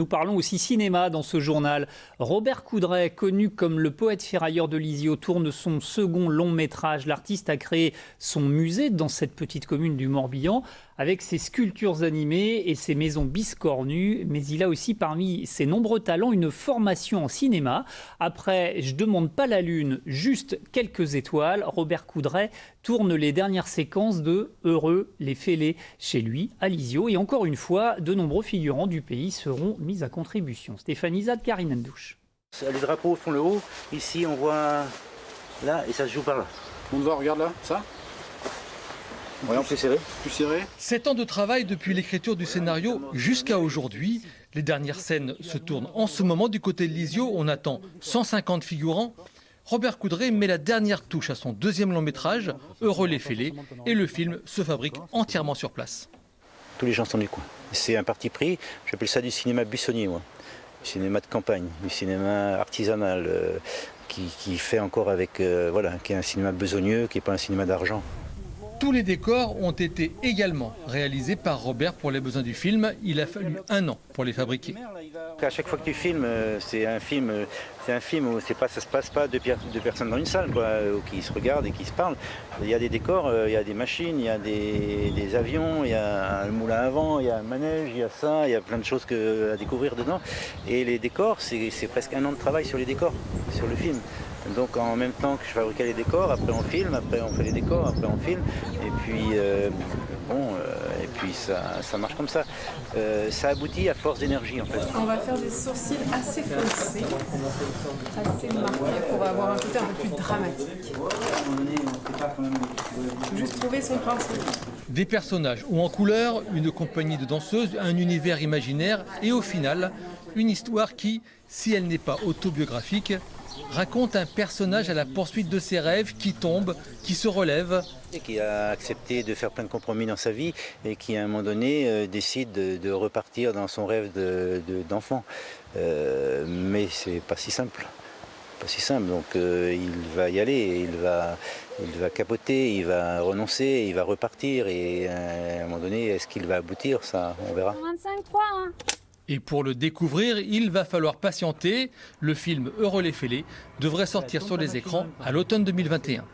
Nous parlons aussi cinéma dans ce journal. Robert Coudray, connu comme le poète ferrailleur de Lisieux, tourne son second long métrage. L'artiste a créé son musée dans cette petite commune du Morbihan avec ses sculptures animées et ses maisons biscornues. Mais il a aussi parmi ses nombreux talents une formation en cinéma. Après Je demande pas la lune, juste quelques étoiles, Robert Coudray tourne les dernières séquences de Heureux les fêlés chez lui à Lisieux. Et encore une fois, de nombreux figurants du pays seront mis à contribution. Stéphanie Zad, Karine Ndouche. Les drapeaux font le haut. Ici, on voit là et ça se joue par là. On le voit, regarde là, ça. Voyons, plus serré. Plus serré. 7 ans de travail depuis l'écriture du scénario jusqu'à aujourd'hui. Les dernières scènes se tournent en ce moment du côté de Lisieux. On attend 150 figurants. Robert Coudray met la dernière touche à son deuxième long métrage, Heureux les fêlés, et le film se fabrique entièrement sur place. Tous les gens sont du coin. C'est un parti pris, j'appelle ça du cinéma buissonnier, moi. Du cinéma de campagne, du cinéma artisanal, qui fait encore avec, voilà, qui est un cinéma besogneux, qui n'est pas un cinéma d'argent. Tous les décors ont été également réalisés par Robert pour les besoins du film. Il a fallu 1 an pour les fabriquer. À chaque fois que tu filmes, c'est un film où ça se passe pas deux personnes dans une salle, quoi, qui se regardent et qui se parlent. Il y a des décors, il y a des machines, il y a des avions, il y a un moulin à vent, il y a un manège, il y a ça, il y a plein de choses à découvrir dedans. Et les décors, c'est presque 1 an de travail sur les décors, sur le film. Donc en même temps que je fabriquais les décors, après on filme, après on fait les décors, après on filme, et puis ça marche comme ça. Ça aboutit à force d'énergie en fait. On va faire des sourcils assez foncés, assez marqués pour avoir un côté un peu plus dramatique. Juste trouver son pinceau. Des personnages ou en couleur, une compagnie de danseuses, un univers imaginaire et au final, une histoire qui, si elle n'est pas autobiographique, raconte un personnage à la poursuite de ses rêves qui tombe, qui se relève. Et qui a accepté de faire plein de compromis dans sa vie et qui à un moment donné décide de repartir dans son rêve d'enfant. Mais c'est pas si simple. Pas si simple, donc il va y aller, il va capoter, il va renoncer, il va repartir et à un moment donné, est-ce qu'il va aboutir, ça on verra. 25-3, hein. Et pour le découvrir, il va falloir patienter. Le film Heureux les fêlés devrait sortir sur les écrans à l'automne 2021.